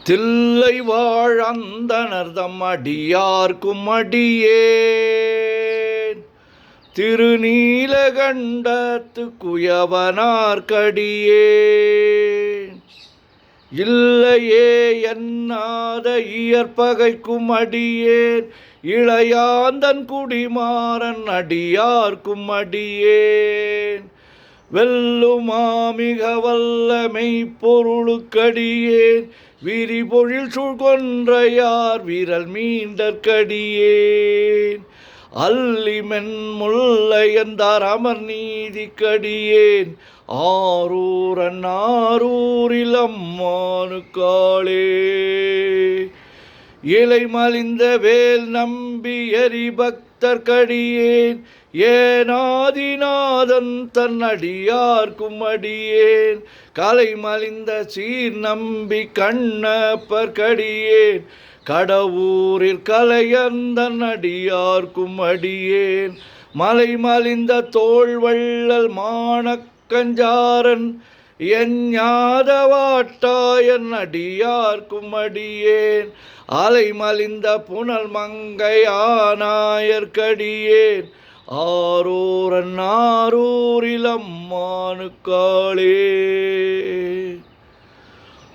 தில்லை வாழந்தனர்தம் அடியார்க்கும் அடியேன் திருநீலகண்டத்து குயவனார்க்கடியேன் இல்லையே என்னாத இயற்பகைக்கும் அடியேன் இளையாந்தன் குடிமாறன் அடியார்க்கும் அடியேன் வெல்லுமாமிக வல்லமை பொருளுக்கடியேன் விரிபொழில் சூழ்கொன்றையார் விரல் மீண்டற்கடியேன் அல்லிமென் முல்லையந்தார் அமர் நீதிக்கடியேன் ஆரூரன் ஆரூரில் அம்மானுக்காளே இலை மலிந்த வேல் நம்பி எரிபக்தர்க்கடியேன் ஏனாதிநாதன் தன்னடியார்க்கும் அடியேன் கலை மலிந்த சீர் நம்பி கண்ணப்பர்க்கடியேன் கடவுரில் கலையந்தன் அடியார்க்கும் அடியேன் மலை மலிந்த தோள்வள்ளல் மானக்கஞ்சாரன் என் ஞாதவாட்டாயன் அடியார்க்கும் அடியேன் அலை மலிந்த புனல் மங்கையானாயர்க்கடியேன் ஆரூரன் ஆரூரில் அம்மானுக்காளே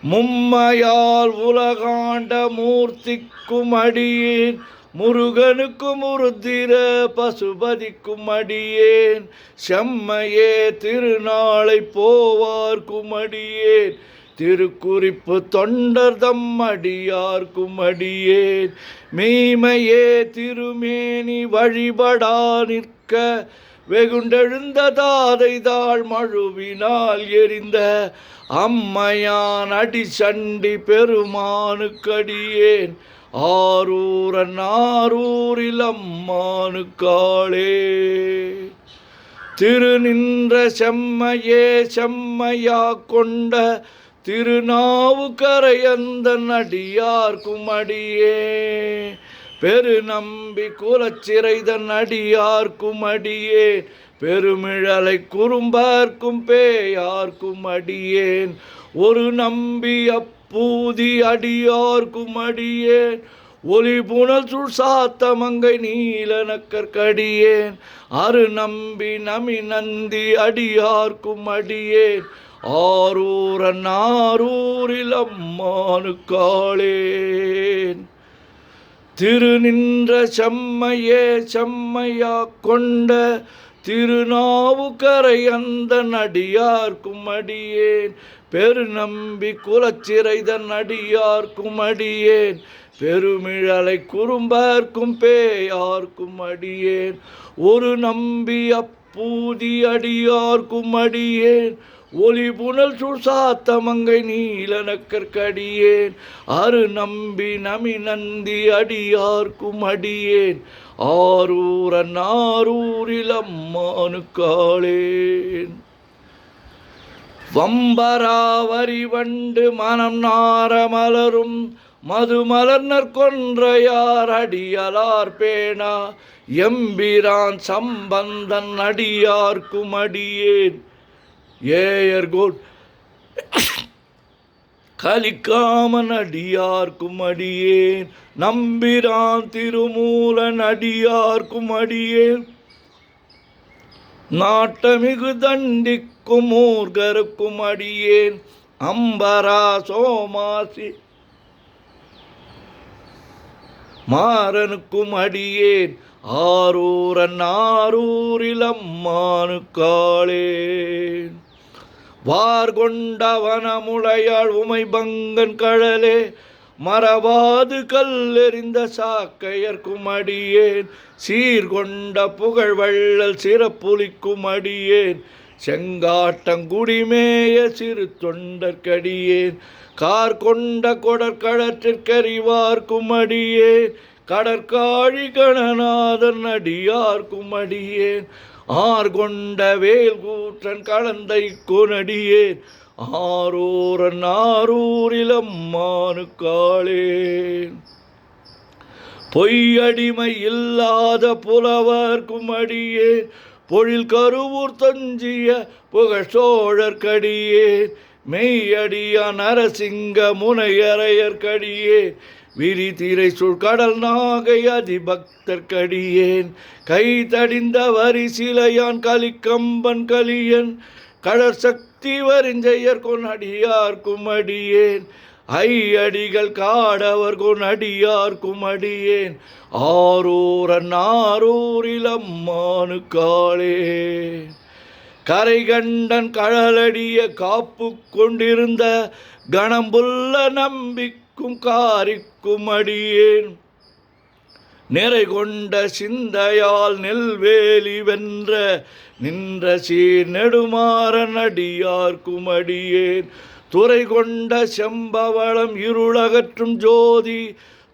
மும்மையால் உலகாண்ட மூர்த்திக்கும் அடியேன் முருகனுக்கும் உருத்திர பசுபதிக்கும் அடியேன் செம்மையே திருநாளை போவார்க்கும் அடியேன் திருக்குறிப்பு தொண்டர்தம் அடியார்க்கும் அடியேன் மெய்மையே திருமேனி வழிபடா நிற்க வெகுண்டெழுந்த தாதை தாழ் மழுவினால் எரிந்த அம்மையான் அடி சண்டி பெருமானுக்கடியேன் ஆரூரன் ஆரூரில் அம்மானுக்காளே திருநின்ற செம்மையே செம்மையா கொண்ட திருநாவுக்கரையந்தன் அடியார்க்கும் அடியே பெருநம்பி குலச்சிறைதன் அடியார்க்கும் அடியேன் பெருமிழலை குறும்பார்க்கும் பேயார்க்கும் அடியேன் ஒரு நம்பி அப்பூதி அடியார்க்கும் அடியேன் ஒலி புனல் சுழ் சாத்தமங்கை நீலனக்கற்கடியேன் அரு நம்பி நமி நந்தி அடியார்க்கும் அடியேன் ஆரூரன் ஆரூரில் அம்மானுக்காளேன் திருநின்ற செம்மையே செம்மையா கொண்ட திருநாவுக்கரையந்தன் அடியார்க்கும் அடியேன் பெருநம்பி குலச்சிறைதன் அடியார்க்கும் அடியேன் பெருமிழலை குறும்பார்க்கும் பேயார்க்கும் அடியேன் ஒரு நம்பி அப்பூதி அடியார்க்கும் அடியேன் ஒலி புனல் சுழ் சாத்தமங்கை நீலனக்கற்கடியேன் அரு நம்பி நமி நந்தி அடியார்க்கும் அடியேன் ஆரூரன் ஆரூரில் அம்மானுக்காளேன் வம்பராவரி வண்டு மனம் நார மலரும் மதுமலர்னர் கொன்றையார் அடியலார் பேணா எம்பிரான் சம்பந்தன் அடியார்க்கும் அடியேன் ஏயர்கோட் கலிக்காமன் அடியார்க்கும் அடியேன் நம்பிரான் திருமூலன் அடியார்க்கும் அடியேன் நாட்டமிகு தண்டிக்கும் மூர்கருக்கும் அடியேன் அம்பரா சோமாசி மாறனுக்கும் அடியேன் ஆரூரன் ஆரூரில் அம்மானுக்காளேன் வார்கொண்ட வனமுளையாள் உமைபங்கன் கழலே மறவாது கல்லெறிந்த சாக்கையர்க்கும் அடியேன் சீர்கொண்ட புகழ் வள்ளல் சிறப்புலிக்கும் அடியேன் செங்காட்டங்குடிமேய சிறு தொண்டற்கடியேன் கார் கொண்ட கொடற்கழற்றிற்கறிவார்க்கும் அடியேன் கடற்காழி கணநாதன் அடியார்க்கும் அடியேன் ஆர்கொண்ட வேல் கூற்றன் கலந்தை கொனடியேன் ஆரூரன் ஆரூரில் அம்மானுக்காளேன் பொய்யடிமை இல்லாத புலவர்க்கும் அடியேன் பொழில் கருவூர் தஞ்சிய புகழ் சோழற்கடியேன் மெய்யடியா நரசிங்க முனையறையற்கடியேன் விரி திரை சுழ்கடல் நாகை அதிபக்தர்க்கடியேன் கை தடிந்த வரி சிலையான் கலிக்கம்பன் கலியன் கடற்சக்தி வரிஞ்செயர் கொனடியார்க்கும் அடியேன் ஐயடிகள் காடவர் கொனடியார்க்கும் அடியேன் ஆரூரன் ஆரூரில் அம்மானு காளே கரை கண்டன் கழலடிய காப்பு கொண்டிருந்த கணம்புள்ள நம்பிக்கும் காரிக்கும் அடியேன் நிறை கொண்ட சிந்தையால் நெல்வேலி வென்ற நின்ற சீர் நெடுமாறன் அடியார்க்கும் அடியேன் துறை கொண்ட செம்பவளம் இருளகற்றும் ஜோதி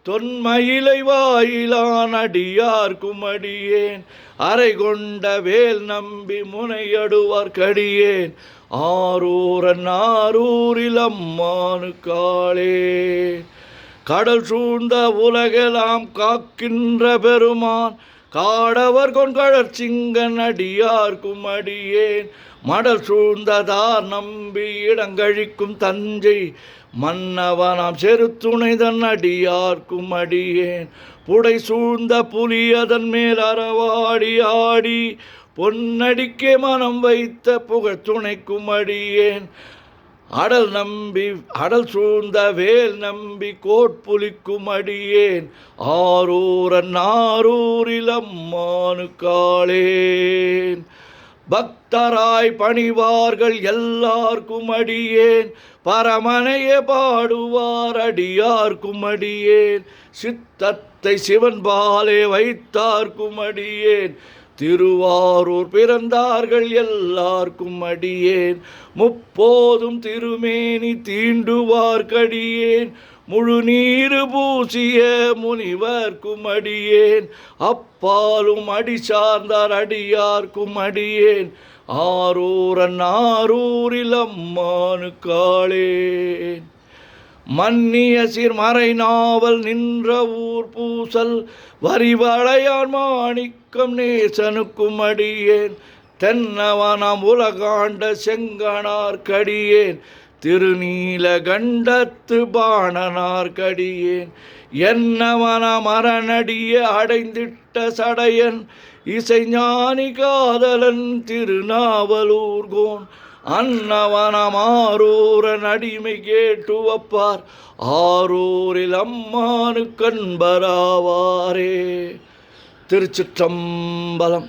தொன்மயிலை வாயிலான் அடியார்க்கும் அடியேன் அறை கொண்ட வேல் நம்பி முனையடுவார்க்கடியேன் ஆரூரன் ஆரூரில் அம்மானு காளே கடல் சூழ்ந்த உலகெல்லாம் காக்கின்ற பெருமான் காடவர் கொண்கழற் சிங்கன் அடியார்க்கும் அடியேன் மடல் சூழ்ந்ததார் நம்பி இடங்கழிக்கும் தஞ்சை மன்னவனாம் செருத்துணைதன் அடியார்க்கும் அடியேன் புடை சூழ்ந்த புலியதன் மேல் அறவாடி ஆடி பொன்னடிக்கே மனம் வைத்த புகழ் துணைக்கும் அடியேன் அடல் சூழ்ந்த வேல் நம்பி கோட்புலிக்கும் அடியேன் ஆரூரன் ஆரூரில் அம்மானு காளேன் பக்தராய் பணிவார்கள் எல்லார்க்கும் அடியேன் பரமனைய பாடுவார் அடியார்க்கும் அடியேன் சித்தத்தை சிவன் பாலே வைத்தார்க்கும் அடியேன் திருவாரூர் பிறந்தார்கள் எல்லார்க்கும் அடியேன் முப்போதும் திருமேனி தீண்டுவார்க்கடியேன் முழு நீரு பூசிய முனிவர்க்கும் அடியேன் அப்பாலும் அடி சார்ந்தார் அடியார்க்கும் அடியேன் ஆரூரன் ஆரூரில் அம்மானு காளேன் மன்னிய சீர்மறை நாவல் நின்ற ஊர் பூசல் வரிவளையான் மாணிக்கம் நேசனுக்கும் அடியேன் தென்னவனாம் உலகாண்ட செங்கனார்க்கடியேன் திருநீலகண்டத்து பாணனார்க்கடியேன் என்னவன மரணடிய அடைந்திட்ட சடையன் இசைஞானி காதலன் திருநாவலூர்கோன் அன்னவனம் ஆரூரன் அடிமை கேட்டு வப்பார் ஆரூரில் அம்மானு கண்பராவாரே. திருச்சிற்றம்பலம்.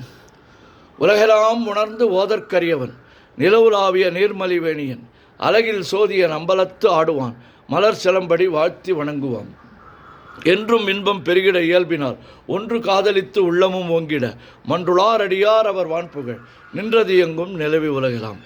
உலகெல்லாம் உணர்ந்து ஓதற்கரியவன் நிலவுலாவிய நீர்மலிவேணியன் அழகில் சோதிய நம்பலத்து ஆடுவான் மலர் சிலம்படி வாழ்த்தி வணங்குவான் என்றும் இன்பம் பெருகிட இயல்பினார் ஒன்று காதலித்து உள்ளமும் ஓங்கிட மன்றுளார் அடியார் அவர் வான்புகழ் நின்றது எங்கும் நிலவி உலகெல்லாம்.